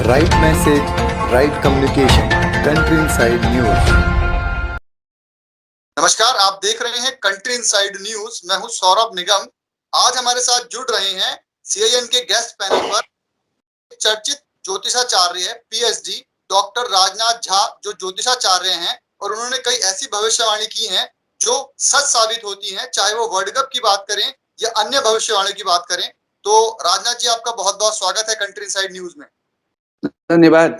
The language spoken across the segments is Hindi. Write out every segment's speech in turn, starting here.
Right message, right communication, country inside news. नमस्कार, आप देख रहे हैं कंट्री इनसाइड न्यूज। मैं हूं सौरभ निगम। आज हमारे साथ जुड़ रहे हैं सीआईएन के गेस्ट पैनल पर चर्चित ज्योतिषाचार्य पीएचडी डॉक्टर राजनाथ झा, जो ज्योतिषाचार्य हैं और उन्होंने कई ऐसी भविष्यवाणी की हैं जो सच साबित होती हैं, चाहे वो वर्ल्ड कप की बात करें या अन्य भविष्यवाणी की बात करें। तो राजनाथ जी, आपका बहुत बहुत स्वागत है कंट्री इनसाइड न्यूज में। धन्यवाद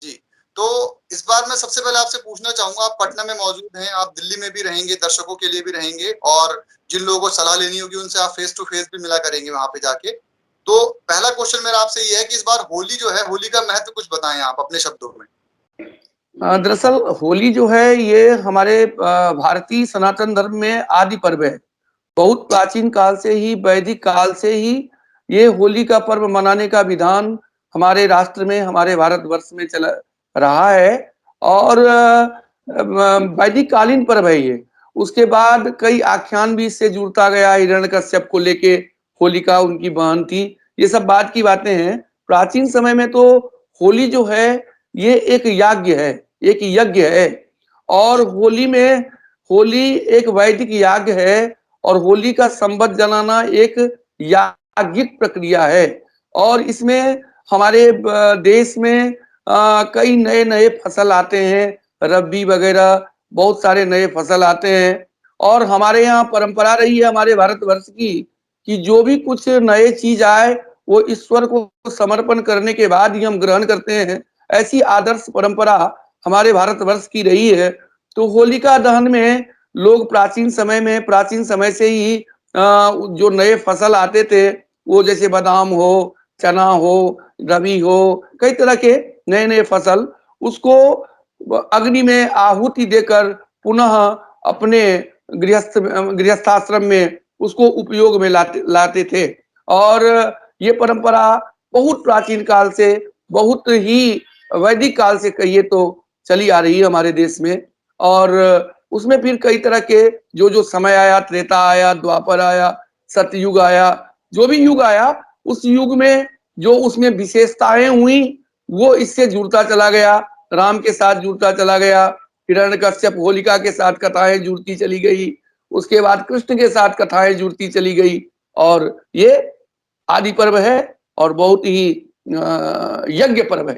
जी, तो इस बार मैं सबसे पहले आपसे पूछना चाहूंगा, आप पटना में मौजूद हैं, आप दिल्ली में भी रहेंगे, दर्शकों के लिए भी रहेंगे, और जिन लोगों को सलाह लेनी होगी उनसे आप फेस टू फेस भी मिला करेंगे वहां पे जाके। तो पहला क्वेश्चन मेरा आपसे ये है कि इस बार होली जो है, होली का महत्व कुछ बताएं आप अपने शब्दों में। दरअसल होली जो है ये हमारे भारतीय सनातन धर्म में आदि पर्व है। बहुत प्राचीन काल से ही, वैदिक काल से ही ये होली का पर्व मनाने का विधान हमारे राष्ट्र में, हमारे भारतवर्ष में चला रहा है और वैदिक कालीन पर्व है ये। उसके बाद कई आख्यान भी इससे जुड़ता गया। हिरण्यकश्यप को लेके होलिका उनकी बहन थी, ये सब बात की बातें हैं। प्राचीन समय में तो होली जो है ये एक याज्ञ है, एक यज्ञ है। और होली में, होली एक वैदिक याज्ञ है और होली का संबत जलाना एक याज्ञिक प्रक्रिया है। और इसमें हमारे देश में कई नए नए फसल आते हैं, रबी वगैरह बहुत सारे नए फसल आते हैं। और हमारे यहाँ परंपरा रही है हमारे भारतवर्ष की कि जो भी कुछ नए चीज आए वो ईश्वर को समर्पण करने के बाद ही हम ग्रहण करते हैं। ऐसी आदर्श परंपरा हमारे भारतवर्ष की रही है। तो होलिका दहन में लोग प्राचीन समय से ही जो नए फसल आते थे, वो जैसे बादाम हो, चना हो, रबी हो, कई तरह के नए नए फसल, उसको अग्नि में आहुति देकर पुनः अपने गृहस्थाश्रम में उसको उपयोग में लाते थे। और ये परंपरा बहुत प्राचीन काल से, बहुत ही वैदिक काल से कहिए तो चली आ रही है हमारे देश में। और उसमें फिर कई तरह के जो जो समय आया, त्रेता आया, द्वापर आया, सतयुग आया, जो भी युग आया उस युग में जो उसमें विशेषताएं हुई वो इससे जुड़ता चला गया, राम के साथ जुड़ता चला गया, हिरण्यकश्यप होलिका के साथ कथाएं जुड़ती चली गई, उसके बाद कृष्ण के साथ कथाएं जुड़ती चली गई। और ये आदि पर्व है और बहुत ही यज्ञ पर्व है।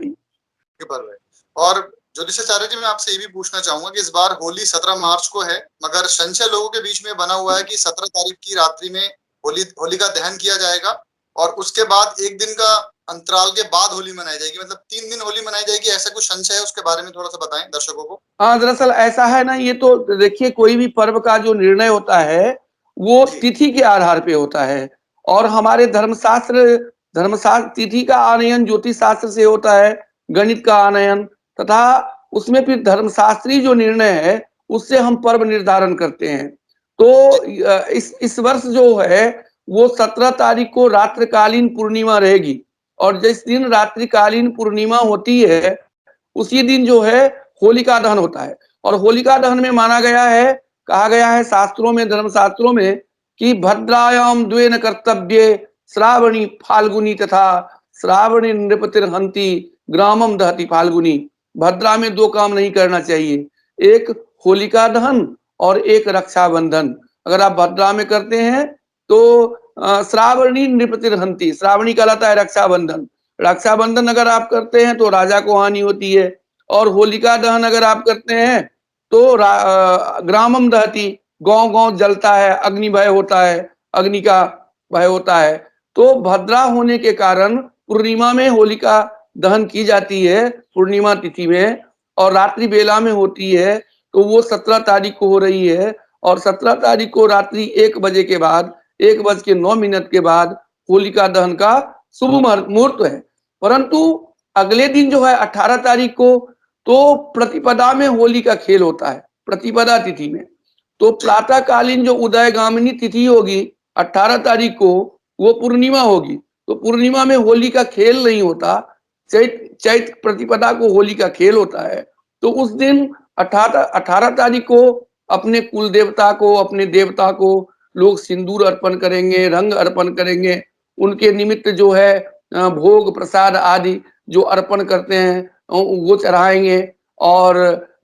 पर्व है। और ज्योतिषाचार्य जी, मैं आपसे ये भी पूछना चाहूंगा कि इस बार होली 17 मार्च को है, मगर संशय लोगों के बीच में बना हुआ है कि 17 तारीख की रात्रि में होली का दहन किया जाएगा और उसके बाद एक दिन का अंतराल के बाद होली मनाई जाएगी, मतलब 3 दिन होली मनाई जाएगी, ऐसा कुछ संशय है? उसके बारे में थोड़ा सा बताएं दर्शकों को। हाँ, दरअसल ऐसा है ना, ये तो देखिए कोई भी पर्व का जो निर्णय होता है वो तिथि के आधार पे होता है। और हमारे धर्मशास्त्र तिथि का आनयन ज्योतिष शास्त्र से होता है, गणित का आनयन, तथा उसमें फिर धर्मशास्त्री जो निर्णय है उससे हम पर्व निर्धारण करते हैं। तो इस वर्ष जो है वो 17 तारीख को रात्रिकालीन पूर्णिमा रहेगी। और जिस दिन रात्रिकालीन पूर्णिमा होती है उसी दिन जो है होलिका दहन होता है। और होलिका दहन में माना गया है, कहा गया है शास्त्रों में, धर्मशास्त्रों में कि भद्रायाम द्वेन कर्तव्ये श्रावणी फाल्गुनी तथा श्रावणी नृपतिर्हंति ग्रामम दहति फाल्गुनी। भद्रा में 2 काम नहीं करना चाहिए, एक होलिका दहन और एक रक्षाबंधन। अगर आप भद्रा में करते हैं तो श्रावणी नृपतिर्हंति, श्रावणी कहलाता है रक्षाबंधन। रक्षाबंधन अगर आप करते हैं तो राजा को हानि होती है। और होलिका दहन अगर आप करते हैं तो ग्रामम दहति, गांव गांव जलता है, अग्नि भय होता है, अग्नि का भय होता है। तो भद्रा होने के कारण पूर्णिमा में होलिका दहन की जाती है, पूर्णिमा तिथि में, और रात्रि बेला में होती है। तो वो 17 तारीख को हो रही है और 17 तारीख को रात्रि 1 बजे के बाद, 1:09 के बाद होलिका दहन का शुभ मुहूर्त है। परंतु अगले दिन जो है 18 तारीख को तो प्रतिपदा में होली का खेल होता है, प्रतिपदा तिथि में। तो प्रातःकालीन जो उदयगामिनी तिथि होगी 18 तारीख को, वो पूर्णिमा होगी। तो पूर्णिमा में होली का खेल नहीं होता, चैत प्रतिपदा को होली का खेल होता है। तो उस दिन 18 तारीख को अपने कुल देवता को, अपने देवता को लोग सिंदूर अर्पण करेंगे, रंग अर्पण करेंगे। उनके निमित्त जो है भोग प्रसाद आदि जो अर्पण करते हैं वो चढ़ाएंगे। और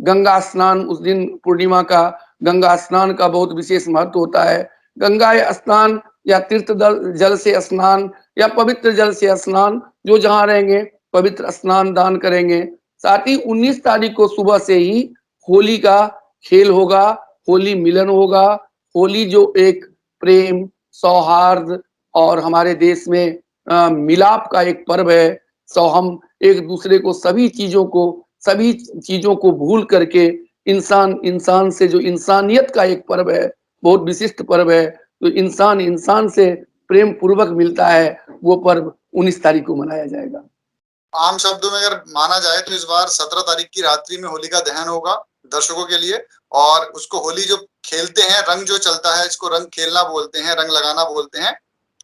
गंगा स्नान उस दिन पूर्णिमा का गंगा स्नान का बहुत विशेष महत्व होता है। गंगा स्नान या तीर्थ जल से स्नान या पवित्र जल से स्नान, जो जहाँ रहेंगे पवित्र स्नान दान करेंगे। साथ ही 19 तारीख को सुबह से ही होली का खेल होगा, होली मिलन होगा। होली जो एक प्रेम, सौहार्द और हमारे देश में मिलाप का एक पर्व है। सो हम एक दूसरे को सभी चीजों को भूल करके इंसान से जो इंसानियत का एक पर्व है, बहुत विशिष्ट पर्व है, तो इंसान से प्रेम पूर्वक मिलता है, वो पर्व 19 तारीख को मनाया जाएगा। आम शब्दों में अगर माना जाए तो इस बार 17 तारीख की रात्रि में होली का दहन होगा दर्शकों के लिए, और उसको होली जो खेलते हैं, रंग जो चलता है, इसको रंग खेलना बोलते हैं, रंग लगाना बोलते हैं,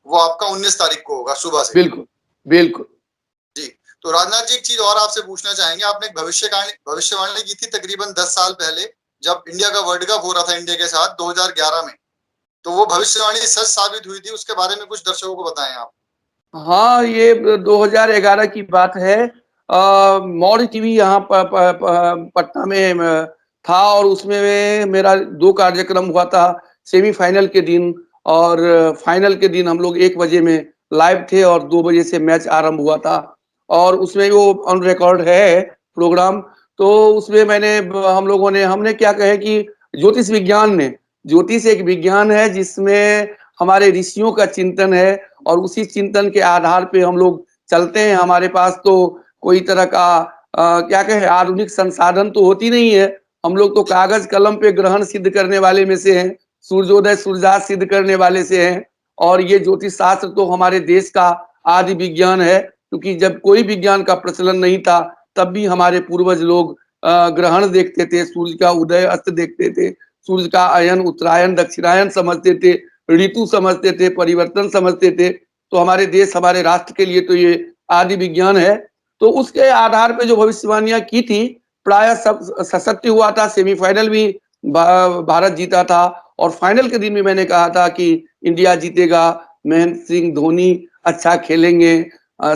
वो आपका 19 तारीख को होगा सुबह से। बिल्कुल बिल्कुल जी। तो राजनाथ जी, एक चीज और आपसे पूछना चाहेंगे। आपने एक भविष्यवाणी की थी तकरीबन 10 साल पहले, जब इंडिया का वर्ल्ड कप हो रहा था इंडिया के साथ 2011 में, तो वो भविष्यवाणी सच साबित हुई थी। उसके बारे में कुछ दर्शकों को बताएं आप। हाँ, ये 2011 की बात है। मौर्य टीवी यहाँ पटना में था, और उसमें मेरा 2 कार्यक्रम हुआ था सेमीफाइनल के दिन, और फाइनल के दिन हम लोग 1 बजे में लाइव थे और 2 बजे से मैच आरंभ हुआ था। और उसमें वो ऑन रिकॉर्ड है प्रोग्राम। तो उसमें हमने क्या कहे कि ज्योतिष एक विज्ञान है जिसमें हमारे ऋषियों का चिंतन है, और उसी चिंतन के आधार पे हम लोग चलते हैं। हमारे पास तो कोई तरह का क्या कहे आधुनिक संसाधन तो होती नहीं है। हम लोग तो कागज कलम पे ग्रहण सिद्ध करने वाले में से हैं, सूर्योदय सूर्यास्त सिद्ध करने वाले से हैं। और ये ज्योतिष शास्त्र तो हमारे देश का आदि विज्ञान है, क्योंकि जब कोई विज्ञान का प्रचलन नहीं था तब भी हमारे पूर्वज लोग ग्रहण देखते थे, सूर्य का उदय अस्त देखते थे, सूर्य का अयन उत्तरायण दक्षिणायन समझते थे, ऋतु समझते थे, परिवर्तन समझते थे। तो हमारे देश हमारे राष्ट्र के लिए तो ये आदि विज्ञान है। तो उसके आधार पे जो भविष्यवाणियां की थी प्राय सब सत्य हुआ था। सेमीफाइनल भी भारत जीता था, और फाइनल के दिन भी मैंने कहा था कि इंडिया जीतेगा, महेंद्र सिंह धोनी अच्छा खेलेंगे।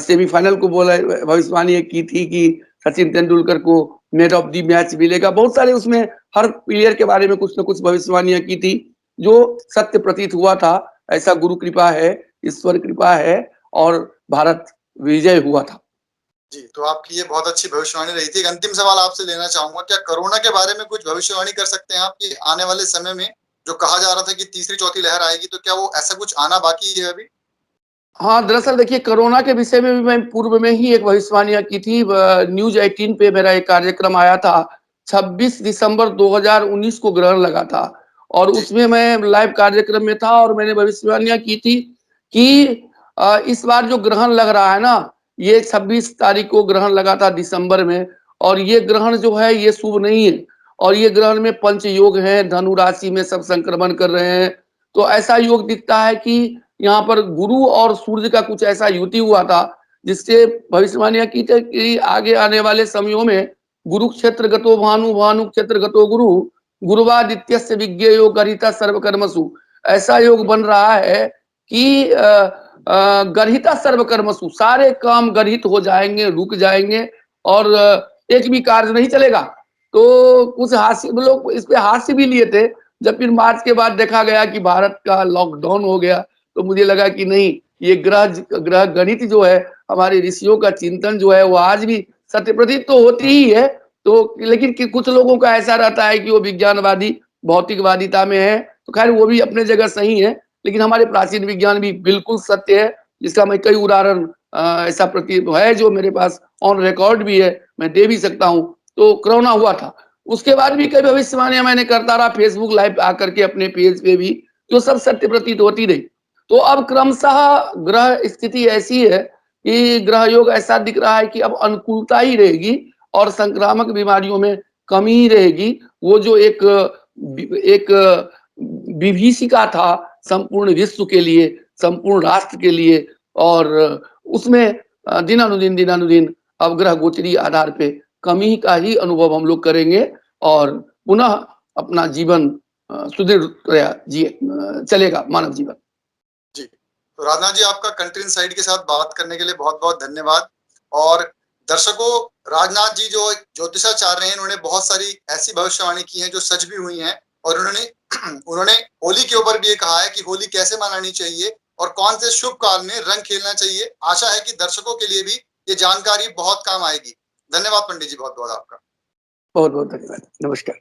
सेमीफाइनल को बोला भविष्यवाणी की थी कि सचिन तेंदुलकर को मैन ऑफ द मैच मिलेगा। बहुत सारे उसमें हर प्लेयर के बारे में कुछ न कुछ भविष्यवाणियां की थी जो सत्य प्रतीत हुआ था। ऐसा गुरु कृपा है, ईश्वर कृपा है, और भारत विजय हुआ था। जी, तो आपकी ये बहुत अच्छी भविष्यवाणी रही थी। एक अंतिम सवाल आपसे लेना चाहूंगा, क्या कोरोना के बारे में कुछ भविष्यवाणी कर सकते हैं आप कि आने वाले समय में जो कहा जा रहा था कि तीसरी चौथी लहर आएगी, तो क्या वो ऐसा कुछ आना बाकी है अभी? हाँ, दरअसल देखिए कोरोना के विषय में भी मैं पूर्व में ही एक भविष्यवाणियां की थी। न्यूज 18 पे मेरा एक कार्यक्रम आया था। 26 दिसंबर 2019 को ग्रहण लगा था, और उसमें मैं लाइव कार्यक्रम में था, और मैंने भविष्यवाणियां की थी कि इस बार जो ग्रहण लग रहा है ना, ये 26 तारीख को ग्रहण लगा था दिसंबर में, और ये ग्रहण जो है ये शुभ नहीं है। और ये ग्रहण में पंच योग है, धनु राशि में सब संक्रमण कर रहे हैं। तो ऐसा योग दिखता है कि यहाँ पर गुरु और सूर्य का कुछ ऐसा युति हुआ था, जिससे भविष्यवाणियां की थी कि आगे आने वाले समयों में गुरु क्षेत्र गतो भानु, भानु क्षेत्र गतो गुरु, गुरुवादित्यस्य विज्ञेयो गरिता सर्वकर्मसु। ऐसा योग बन रहा है कि गर्हिता सर्वकर्मसु, सारे काम गर्हित हो जाएंगे, रुक जाएंगे, और एक भी कार्य नहीं चलेगा। तो कुछ हास्य लोग इस पे हास्य भी लिए थे। जब फिर मार्च के बाद देखा गया कि भारत का लॉकडाउन हो गया, तो मुझे लगा कि नहीं, ये ग्रह गणित जो है, हमारे ऋषियों का चिंतन जो है, वो आज भी सत्य प्रतीत तो होती ही है। तो लेकिन कुछ लोगों का ऐसा रहता है कि वो विज्ञानवादी भौतिकवादिता में है, तो खैर वो भी अपने जगह सही है, लेकिन हमारे प्राचीन विज्ञान भी बिल्कुल सत्य है, जिसका मैं कई उदाहरण ऐसा प्रतीत है जो मेरे पास ऑन रिकॉर्ड भी है, मैं दे भी सकता हूँ। तो कोरोना हुआ था, उसके बाद भी कई भविष्यवाणियां मैंने करता रहा फेसबुक लाइव आकर के अपने पेज पे भी, जो सब सत्य प्रतीत होती रही। तो अब क्रमशः ग्रह स्थिति ऐसी है कि ग्रह योग ऐसा दिख रहा है कि अब अनुकूलता ही रहेगी, और संक्रामक बीमारियों में कमी ही रहेगी। वो जो एक विभीषिका था संपूर्ण विश्व के लिए, संपूर्ण राष्ट्र के लिए, और उसमें दिनानुदिन अब ग्रह गोचरी आधार पे कमी का ही अनुभव हम लोग करेंगे, और पुनः अपना जीवन सुदृढ़ चलेगा मानव जीवन। जी, तो राजनाथ जी, आपका कंट्री इनसाइड के साथ बात करने के लिए बहुत बहुत धन्यवाद। और दर्शकों, राजनाथ जी जो ज्योतिषाचार्य हैं, इन्होंने बहुत सारी ऐसी भविष्यवाणी की है जो सच भी हुई हैं, और उन्होंने होली के ऊपर भी ये कहा है कि होली कैसे मनानी चाहिए और कौन से शुभ काल में रंग खेलना चाहिए। आशा है कि दर्शकों के लिए भी ये जानकारी बहुत काम आएगी। धन्यवाद पंडित जी, बहुत बहुत आपका। बहुत बहुत धन्यवाद। नमस्कार।